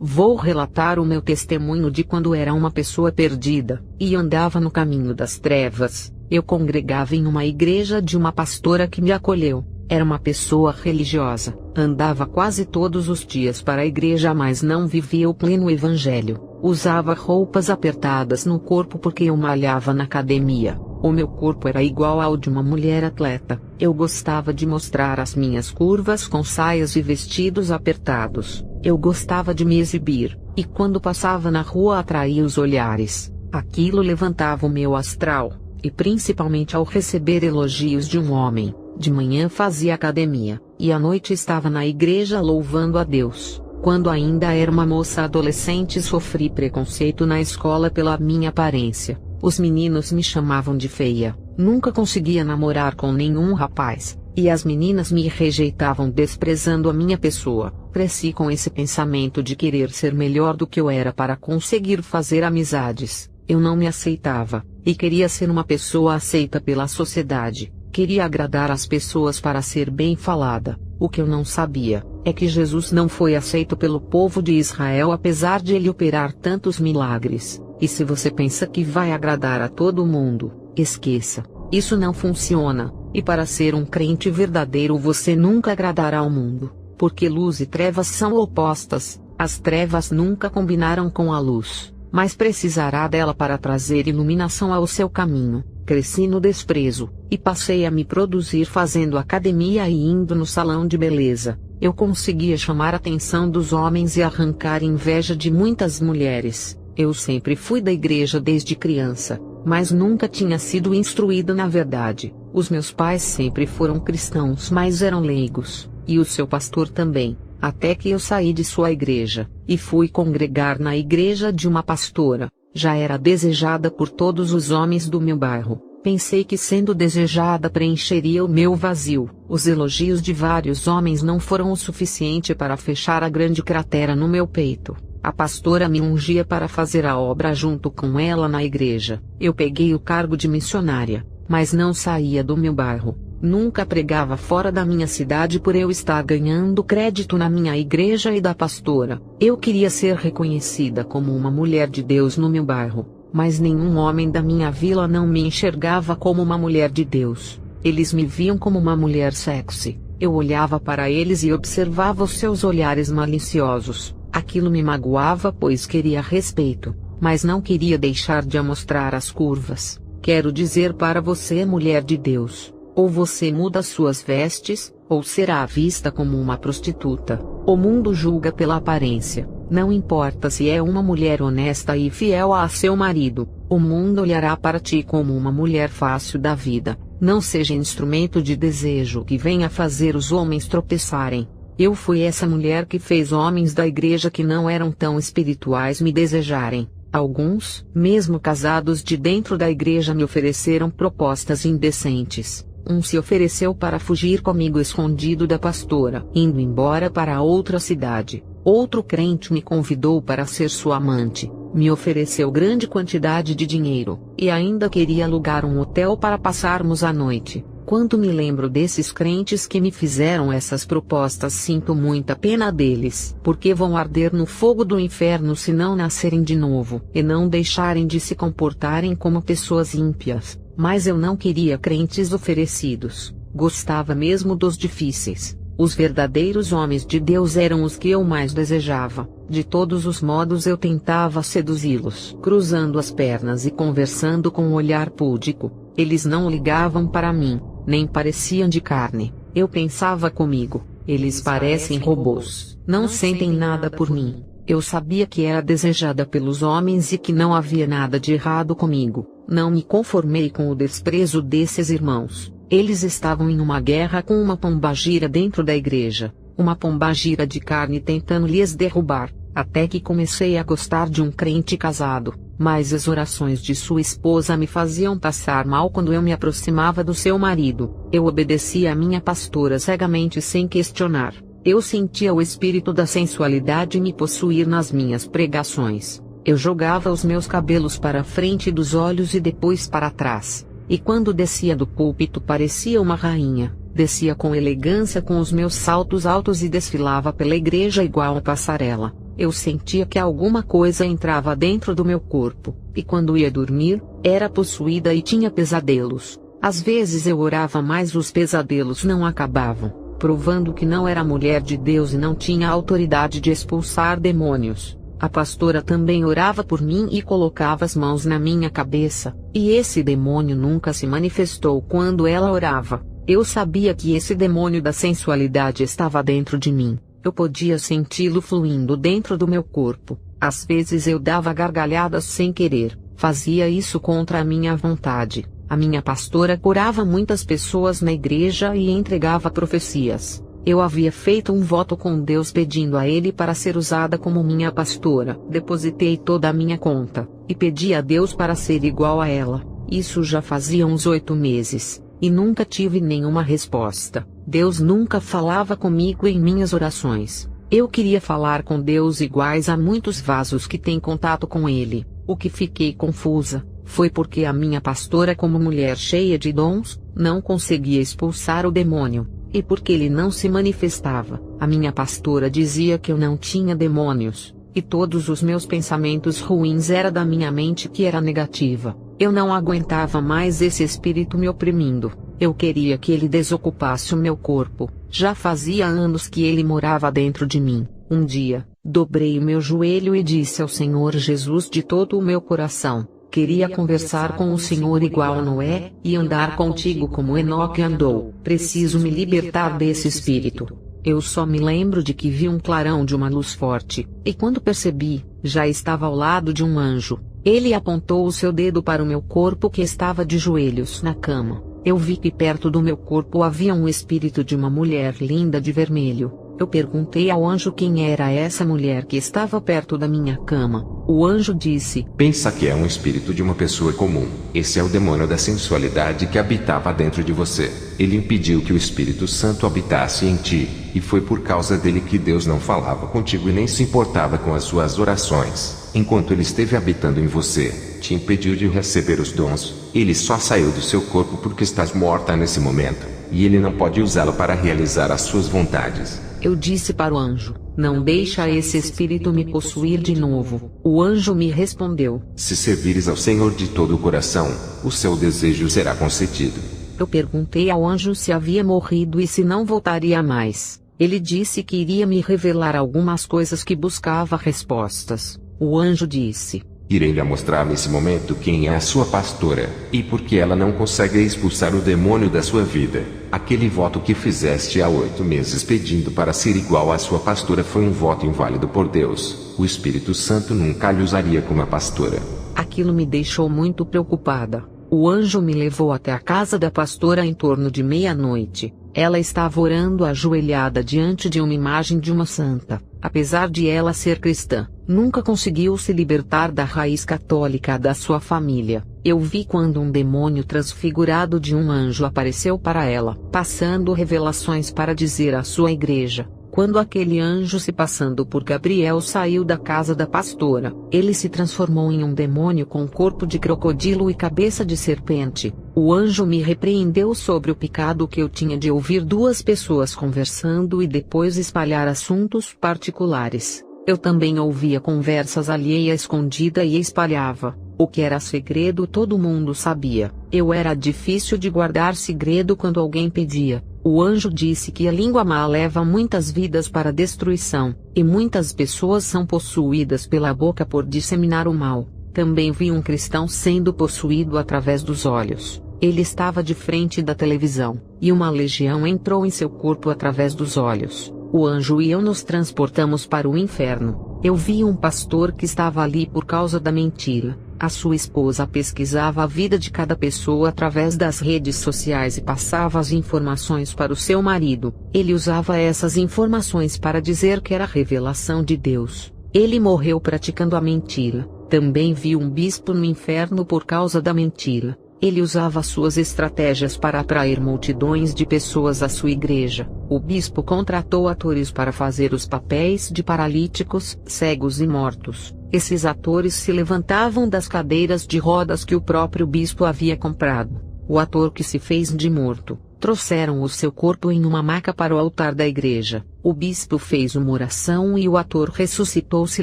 Vou relatar o meu testemunho de quando era uma pessoa perdida, e andava no caminho das trevas. Eu congregava em uma igreja de uma pastora que me acolheu. Era uma pessoa religiosa, andava quase todos os dias para a igreja, mas não vivia o pleno evangelho. Usava roupas apertadas no corpo porque eu malhava na academia. O meu corpo era igual ao de uma mulher atleta. Eu gostava de mostrar as minhas curvas com saias e vestidos apertados. Eu gostava de me exibir, e quando passava na rua atraía os olhares. Aquilo levantava o meu astral, e principalmente ao receber elogios de um homem. De manhã fazia academia, e à noite estava na igreja louvando a Deus. Quando ainda era uma moça adolescente, sofri preconceito na escola pela minha aparência. Os meninos me chamavam de feia. Nunca conseguia namorar com nenhum rapaz, e as meninas me rejeitavam desprezando a minha pessoa. Cresci com esse pensamento de querer ser melhor do que eu era para conseguir fazer amizades. Eu não me aceitava, e queria ser uma pessoa aceita pela sociedade. Queria agradar as pessoas para ser bem falada. O que eu não sabia é que Jesus não foi aceito pelo povo de Israel apesar de ele operar tantos milagres. E se você pensa que vai agradar a todo mundo, esqueça. Isso não funciona, e para ser um crente verdadeiro você nunca agradará ao mundo, porque luz e trevas são opostas. As trevas nunca combinaram com a luz, mas precisará dela para trazer iluminação ao seu caminho. Cresci no desprezo, e passei a me produzir fazendo academia e indo no salão de beleza. Eu conseguia chamar a atenção dos homens e arrancar inveja de muitas mulheres. Eu sempre fui da igreja desde criança, mas nunca tinha sido instruída na verdade. Os meus pais sempre foram cristãos, mas eram leigos, e o seu pastor também, até que eu saí de sua igreja, e fui congregar na igreja de uma pastora. Já era desejada por todos os homens do meu bairro. Pensei que sendo desejada preencheria o meu vazio. Os elogios de vários homens não foram o suficiente para fechar a grande cratera no meu peito. A pastora me ungia para fazer a obra junto com ela na igreja. Eu peguei o cargo de missionária, mas não saía do meu bairro. Nunca pregava fora da minha cidade por eu estar ganhando crédito na minha igreja e da pastora. Eu queria ser reconhecida como uma mulher de Deus no meu bairro, mas nenhum homem da minha vila não me enxergava como uma mulher de Deus. Eles me viam como uma mulher sexy. Eu olhava para eles e observava os seus olhares maliciosos. Aquilo me magoava pois queria respeito, mas não queria deixar de mostrar as curvas. Quero dizer para você, mulher de Deus, ou você muda suas vestes, ou será vista como uma prostituta. O mundo julga pela aparência. Não importa se é uma mulher honesta e fiel a seu marido, o mundo olhará para ti como uma mulher fácil da vida. Não seja instrumento de desejo que venha fazer os homens tropeçarem. Eu fui essa mulher que fez homens da igreja que não eram tão espirituais me desejarem. Alguns, mesmo casados de dentro da igreja, me ofereceram propostas indecentes. Um se ofereceu para fugir comigo escondido da pastora, indo embora para outra cidade. Outro crente me convidou para ser sua amante, me ofereceu grande quantidade de dinheiro, e ainda queria alugar um hotel para passarmos a noite. Quando me lembro desses crentes que me fizeram essas propostas, sinto muita pena deles, porque vão arder no fogo do inferno se não nascerem de novo, e não deixarem de se comportarem como pessoas ímpias. Mas eu não queria crentes oferecidos, gostava mesmo dos difíceis. Os verdadeiros homens de Deus eram os que eu mais desejava. De todos os modos eu tentava seduzi-los, cruzando as pernas e conversando com um olhar púdico. Eles não ligavam para mim, nem pareciam de carne. Eu pensava comigo, eles parecem robôs, não sentem nada por mim. Eu sabia que era desejada pelos homens e que não havia nada de errado comigo. Não me conformei com o desprezo desses irmãos. Eles estavam em uma guerra com uma pombagira dentro da igreja, uma pombagira de carne tentando lhes derrubar, até que comecei a gostar de um crente casado, mas as orações de sua esposa me faziam passar mal quando eu me aproximava do seu marido. Eu obedecia a minha pastora cegamente sem questionar. Eu sentia o espírito da sensualidade me possuir nas minhas pregações. Eu jogava os meus cabelos para a frente dos olhos e depois para trás. E quando descia do púlpito parecia uma rainha. Descia com elegância com os meus saltos altos e desfilava pela igreja igual a passarela. Eu sentia que alguma coisa entrava dentro do meu corpo, e quando ia dormir, era possuída e tinha pesadelos. Às vezes eu orava, mas os pesadelos não acabavam, provando que não era mulher de Deus e não tinha autoridade de expulsar demônios. A pastora também orava por mim e colocava as mãos na minha cabeça, e esse demônio nunca se manifestou quando ela orava. Eu sabia que esse demônio da sensualidade estava dentro de mim. Eu podia senti-lo fluindo dentro do meu corpo. Às vezes eu dava gargalhadas sem querer, fazia isso contra a minha vontade. A minha pastora curava muitas pessoas na igreja e entregava profecias. Eu havia feito um voto com Deus pedindo a Ele para ser usada como minha pastora. Depositei toda a minha conta, e pedi a Deus para ser igual a ela. Isso já fazia uns 8 meses, e nunca tive nenhuma resposta. Deus nunca falava comigo em minhas orações. Eu queria falar com Deus iguais a muitos vasos que têm contato com Ele. O que fiquei confusa foi porque a minha pastora, como mulher cheia de dons, não conseguia expulsar o demônio, e porque ele não se manifestava. A minha pastora dizia que eu não tinha demônios, e todos os meus pensamentos ruins eram da minha mente, que era negativa. Eu não aguentava mais esse espírito me oprimindo. Eu queria que ele desocupasse o meu corpo. Já fazia anos que ele morava dentro de mim. Um dia, dobrei o meu joelho e disse ao Senhor Jesus de todo o meu coração: queria conversar com o Senhor igual a Noé, e andar contigo como Enoque andou. Preciso me libertar desse espírito. Eu só me lembro de que vi um clarão de uma luz forte, e quando percebi, já estava ao lado de um anjo. Ele apontou o seu dedo para o meu corpo, que estava de joelhos na cama. Eu vi que perto do meu corpo havia um espírito de uma mulher linda de vermelho. Eu perguntei ao anjo quem era essa mulher que estava perto da minha cama. O anjo disse: pensa que é um espírito de uma pessoa comum. Esse é o demônio da sensualidade que habitava dentro de você. Ele impediu que o Espírito Santo habitasse em ti, e foi por causa dele que Deus não falava contigo e nem se importava com as suas orações. Enquanto ele esteve habitando em você, te impediu de receber os dons. Ele só saiu do seu corpo porque estás morta nesse momento, e ele não pode usá-lo para realizar as suas vontades. Eu disse para o anjo: não deixa esse espírito me possuir de novo. O anjo me respondeu: se servires ao Senhor de todo o coração, o seu desejo será concedido. Eu perguntei ao anjo se havia morrido e se não voltaria mais. Ele disse que iria me revelar algumas coisas que buscava respostas. O anjo disse: irei lhe mostrar nesse momento quem é a sua pastora, e por que ela não consegue expulsar o demônio da sua vida. Aquele voto que fizeste há 8 meses pedindo para ser igual à sua pastora foi um voto inválido por Deus. O Espírito Santo nunca lhe usaria como a pastora. Aquilo me deixou muito preocupada. O anjo me levou até a casa da pastora em torno de meia-noite. Ela estava orando ajoelhada diante de uma imagem de uma santa. Apesar de ela ser cristã, nunca conseguiu se libertar da raiz católica da sua família. Eu vi quando um demônio transfigurado de um anjo apareceu para ela, passando revelações para dizer à sua igreja. Quando aquele anjo, se passando por Gabriel, saiu da casa da pastora, ele se transformou em um demônio com corpo de crocodilo e cabeça de serpente. O anjo me repreendeu sobre o pecado que eu tinha de ouvir 2 pessoas conversando e depois espalhar assuntos particulares. Eu também ouvia conversas alheias escondida e espalhava. O que era segredo todo mundo sabia. Eu era difícil de guardar segredo quando alguém pedia. O anjo disse que a língua má leva muitas vidas para a destruição, e muitas pessoas são possuídas pela boca por disseminar o mal. Também vi um cristão sendo possuído através dos olhos. Ele estava de frente da televisão, e uma legião entrou em seu corpo através dos olhos. O anjo e eu nos transportamos para o inferno. Eu vi um pastor que estava ali por causa da mentira. A sua esposa pesquisava a vida de cada pessoa através das redes sociais e passava as informações para o seu marido. Ele usava essas informações para dizer que era revelação de Deus. Ele morreu praticando a mentira. Também vi um bispo no inferno por causa da mentira. Ele usava suas estratégias para atrair multidões de pessoas à sua igreja. O bispo contratou atores para fazer os papéis de paralíticos, cegos e mortos. Esses atores se levantavam das cadeiras de rodas que o próprio bispo havia comprado. O ator que se fez de morto, Trouxeram o seu corpo em uma maca para o altar da igreja. O bispo fez uma oração e o ator ressuscitou se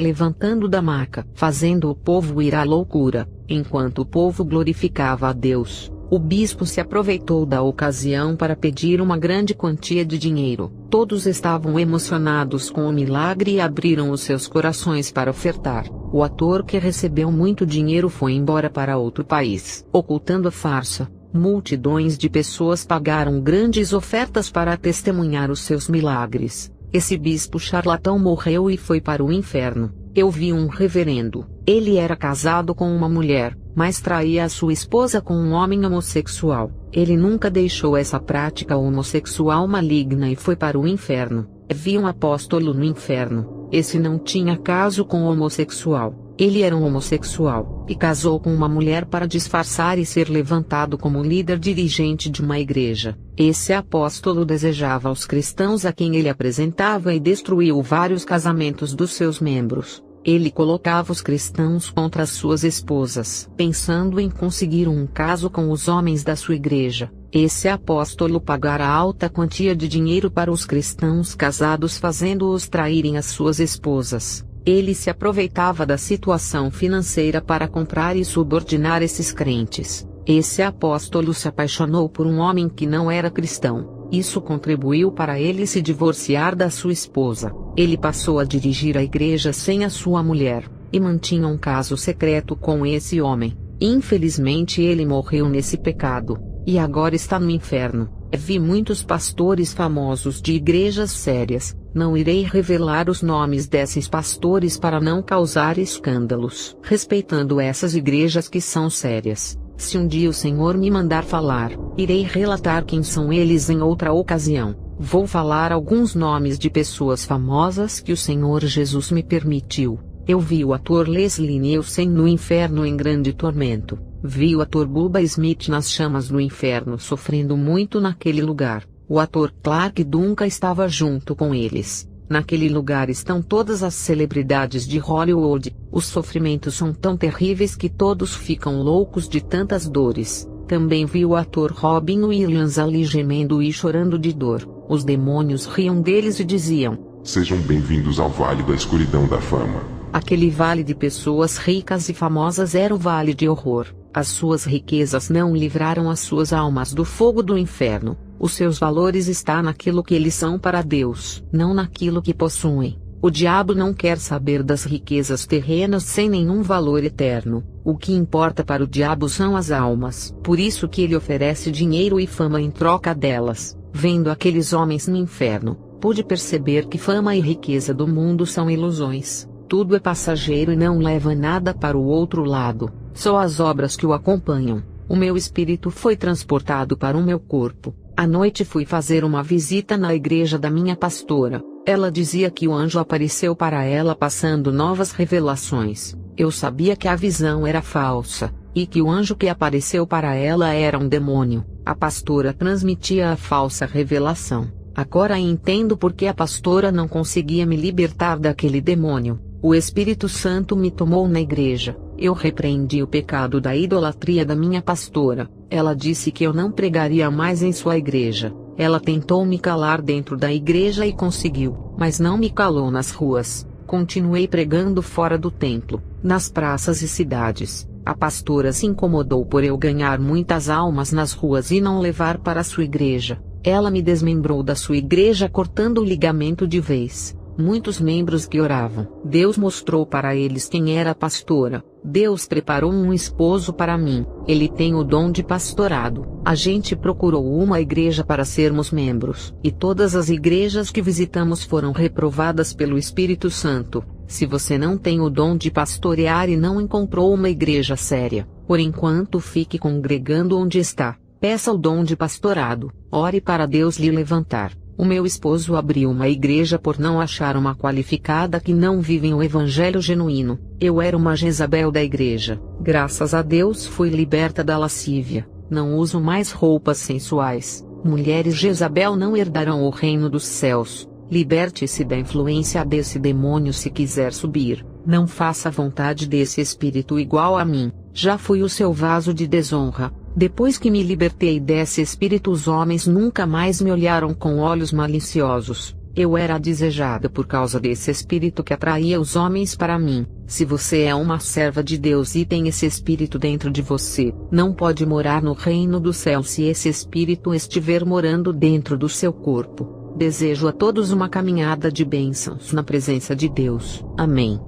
levantando da maca, fazendo o povo ir à loucura. Enquanto o povo glorificava a Deus, o bispo se aproveitou da ocasião para pedir uma grande quantia de dinheiro. Todos estavam emocionados com o milagre e abriram os seus corações para ofertar. O ator, que recebeu muito dinheiro, foi embora para outro país. Ocultando a farsa, multidões de pessoas pagaram grandes ofertas para testemunhar os seus milagres. Esse bispo charlatão morreu e foi para o inferno. Eu vi um reverendo. Ele era casado com uma mulher, mas traía a sua esposa com um homem homossexual. Ele nunca deixou essa prática homossexual maligna e foi para o inferno. Vi um apóstolo no inferno. Esse não tinha caso com o homossexual. Ele era um homossexual, e casou com uma mulher para disfarçar e ser levantado como líder dirigente de uma igreja. Esse apóstolo desejava aos cristãos a quem ele apresentava e destruiu vários casamentos dos seus membros. Ele colocava os cristãos contra as suas esposas, pensando em conseguir um caso com os homens da sua igreja. Esse apóstolo pagara alta quantia de dinheiro para os cristãos casados, fazendo-os traírem as suas esposas. Ele se aproveitava da situação financeira para comprar e subordinar esses crentes. Esse apóstolo se apaixonou por um homem que não era cristão. Isso contribuiu para ele se divorciar da sua esposa. Ele passou a dirigir a igreja sem a sua mulher, e mantinha um caso secreto com esse homem. Infelizmente ele morreu nesse pecado, e agora está no inferno. Vi muitos pastores famosos de igrejas sérias. Não irei revelar os nomes desses pastores para não causar escândalos. Respeitando essas igrejas que são sérias, se um dia o Senhor me mandar falar, irei relatar quem são eles em outra ocasião. Vou falar alguns nomes de pessoas famosas que o Senhor Jesus me permitiu. Eu vi o ator Leslie Nielsen no inferno em grande tormento. Vi o ator Bubba Smith nas chamas do inferno sofrendo muito naquele lugar. O ator Clark Duncan estava junto com eles. Naquele lugar estão todas as celebridades de Hollywood. Os sofrimentos são tão terríveis que todos ficam loucos de tantas dores. Também vi o ator Robin Williams ali gemendo e chorando de dor. Os demônios riam deles e diziam: "Sejam bem-vindos ao Vale da Escuridão da Fama." Aquele vale de pessoas ricas e famosas era o vale de horror. As suas riquezas não livraram as suas almas do fogo do inferno. Os seus valores estão naquilo que eles são para Deus, não naquilo que possuem. O diabo não quer saber das riquezas terrenas sem nenhum valor eterno. O que importa para o diabo são as almas. Por isso que ele oferece dinheiro e fama em troca delas. Vendo aqueles homens no inferno, pude perceber que fama e riqueza do mundo são ilusões. Tudo é passageiro e não leva nada para o outro lado. Só as obras que o acompanham. O meu espírito foi transportado para o meu corpo. À noite fui fazer uma visita na igreja da minha pastora. Ela dizia que o anjo apareceu para ela passando novas revelações. Eu sabia que a visão era falsa, e que o anjo que apareceu para ela era um demônio. A pastora transmitia a falsa revelação. Agora entendo por que a pastora não conseguia me libertar daquele demônio. O Espírito Santo me tomou na igreja. Eu repreendi o pecado da idolatria da minha pastora. Ela disse que eu não pregaria mais em sua igreja. Ela tentou me calar dentro da igreja e conseguiu, mas não me calou nas ruas. Continuei pregando fora do templo, nas praças e cidades. A pastora se incomodou por eu ganhar muitas almas nas ruas e não levar para sua igreja. Ela me desmembrou da sua igreja cortando o ligamento de vez. Muitos membros que oravam. Deus mostrou para eles quem era a pastora. Deus preparou um esposo para mim. Ele tem o dom de pastorado. A gente procurou uma igreja para sermos membros. E todas as igrejas que visitamos foram reprovadas pelo Espírito Santo. Se você não tem o dom de pastorear e não encontrou uma igreja séria, por enquanto fique congregando onde está. Peça o dom de pastorado. Ore para Deus lhe levantar. O meu esposo abriu uma igreja por não achar uma qualificada que não vive o evangelho genuíno. Eu era uma Jezabel da igreja. Graças a Deus fui liberta da lascívia. Não uso mais roupas sensuais. Mulheres Jezabel não herdarão o reino dos céus. Liberte-se da influência desse demônio se quiser subir. Não faça a vontade desse espírito igual a mim. Já fui o seu vaso de desonra. Depois que me libertei desse espírito, os homens nunca mais me olharam com olhos maliciosos. Eu era desejada por causa desse espírito que atraía os homens para mim. Se você é uma serva de Deus e tem esse espírito dentro de você, não pode morar no reino do céu se esse espírito estiver morando dentro do seu corpo. Desejo a todos uma caminhada de bênçãos na presença de Deus. Amém.